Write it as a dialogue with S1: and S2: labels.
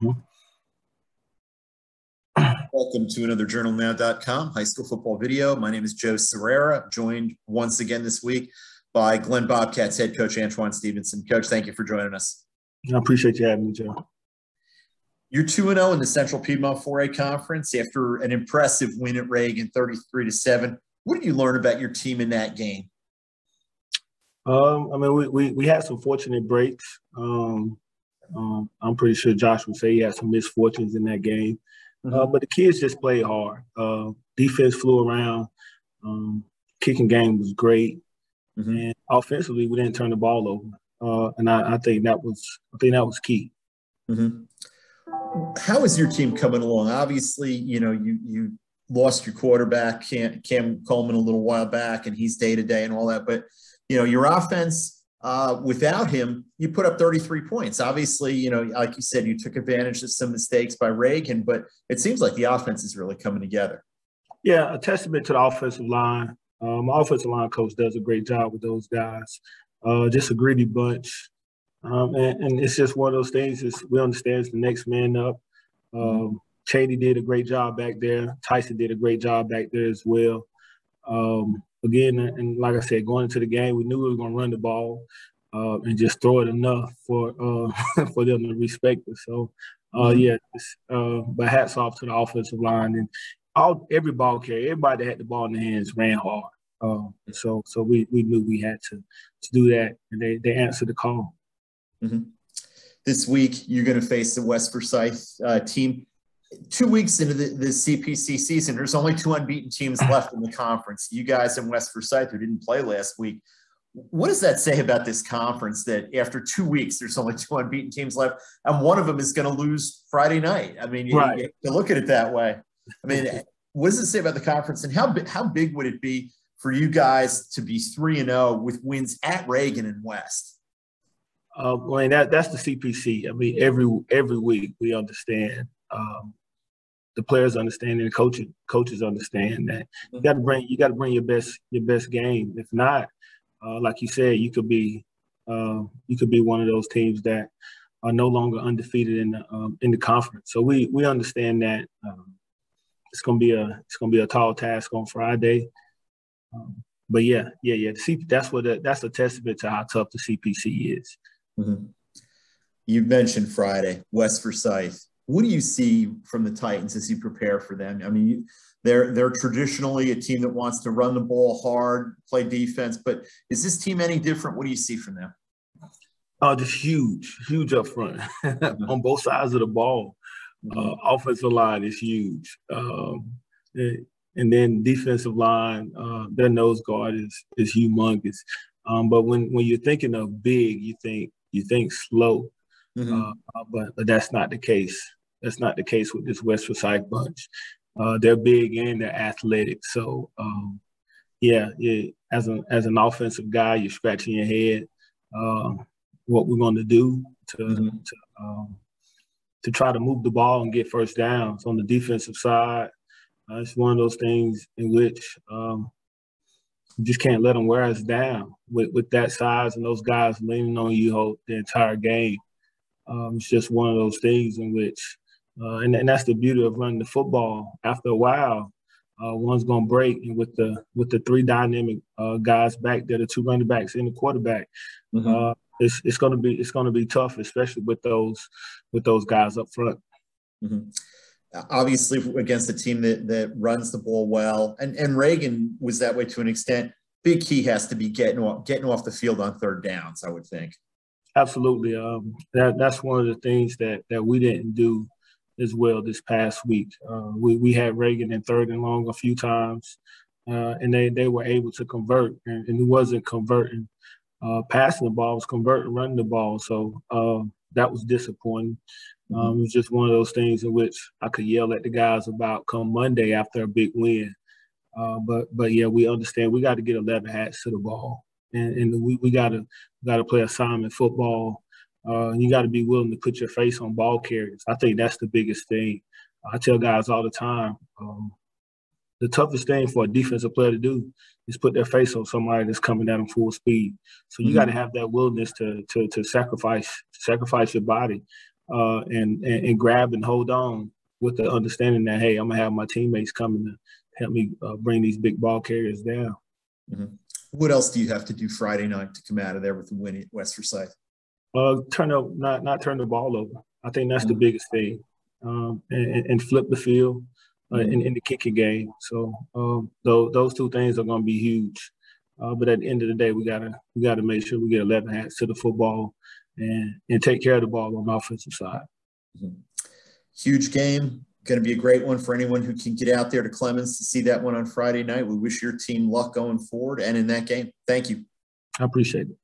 S1: Mhm.
S2: Welcome to another JournalNow.com high school football video. My name is Joe Serrera, joined once again this week by Glenn Bobcats head coach Antwon Stevenson. Coach, thank you for joining us.
S1: I appreciate you having me, Joe.
S2: You're 2-0 in the Central Piedmont 4A Conference after an impressive win at Reagan, 33-7. What did you learn about your team in that game?
S1: We had some fortunate breaks. I'm pretty sure Josh would say he had some misfortunes in that game. But the kids just played hard. Defense flew around. Kicking game was great. And offensively, we didn't turn the ball over. And I think that was key.
S2: How is your team coming along? Obviously, you lost your quarterback, Cam Coleman, a little while back, and he's day-to-day and all that. But, your offense, without him, you put up 33 points. Obviously, like you said, you took advantage of some mistakes by Reagan, but it seems like the offense is really coming together.
S1: Yeah, a testament to the offensive line. My offensive line coach does a great job with those guys. Just a gritty bunch. And it's just one of those things we understand it's the next man up. Chady did a great job back there. Tyson did a great job back there as well. Again, and like I said, going into the game, we knew we were going to run the ball and just throw it enough for for them to respect us. So, but hats off to the offensive line and every ball carrier, everybody that had the ball in their hands ran hard. So we knew we had to do that, and they answered the call.
S2: This week, you're going to face the West Forsyth team. 2 weeks into the CPC season, there's only 2 unbeaten teams left in the conference. You guys in West Forsyth, who didn't play last week, what does that say about this conference that after 2 weeks, there's only 2 unbeaten teams left, and one of them is going to lose Friday night? I mean, you look at it that way. I mean, what does it say about the conference, and how big would it be for you guys to be 3-0 with wins at Reagan and West?
S1: That's the CPC. I mean, every week we understand. The players understand, and the coaches understand that you got to bring your best game. If not, like you said, you could be one of those teams that are no longer undefeated in the conference. So we understand that it's gonna be a tall task on Friday. But that's a testament to how tough the CPC is.
S2: You mentioned Friday, West Forsyth. What do you see from the Titans as you prepare for them? I mean, they're traditionally a team that wants to run the ball hard, play defense, but is this team any different? What do you see from them?
S1: Just huge up front on both sides of the ball. Offensive line is huge. And then defensive line, their nose guard is humongous. But when you're thinking of big, you think slow. But that's not the case. That's not the case with this West Forsyth bunch. They're big and they're athletic. So, as an offensive guy, you're scratching your head what we're going to do to try to move the ball and get first downs. On the defensive side, it's one of those things in which you just can't let them wear us down with that size and those guys leaning on you the entire game. It's just one of those things in which, and that's the beauty of running the football. After a while, one's going to break, and with the 3 dynamic guys back there, the 2 running backs and the quarterback, it's going to be tough, especially with those guys up front.
S2: Obviously, against a team that runs the ball well, and Reagan was that way to an extent. Big key has to be getting off the field on 3rd downs, I would think.
S1: Absolutely. That's one of the things that we didn't do as well this past week. We had Reagan in 3rd and long a few times, and they were able to convert, and it wasn't converting passing the ball, it was converting running the ball. So that was disappointing. It was just one of those things in which I could yell at the guys about come Monday after a big win. But yeah, we understand we got to get 11 hats to the ball, and we got to play assignment football. You got to be willing to put your face on ball carriers. I think that's the biggest thing. I tell guys all the time, the toughest thing for a defensive player to do is put their face on somebody that's coming at them full speed. So you got to have that willingness to sacrifice your body. and grab and hold on with the understanding that, hey, I'm going to have my teammates coming to help me bring these big ball carriers down.
S2: Mm-hmm. What else do you have to do Friday night to come out of there with the win at West Forsyth?
S1: Not turn the ball over. I think that's the biggest thing, and flip the field in the kicking game. So those two things are going to be huge. But at the end of the day, we gotta make sure we get 11 hats to the football and take care of the ball on the offensive side.
S2: Mm-hmm. Huge game. Going to be a great one for anyone who can get out there to Clemens to see that one on Friday night. We wish your team luck going forward and in that game. Thank you.
S1: I appreciate it.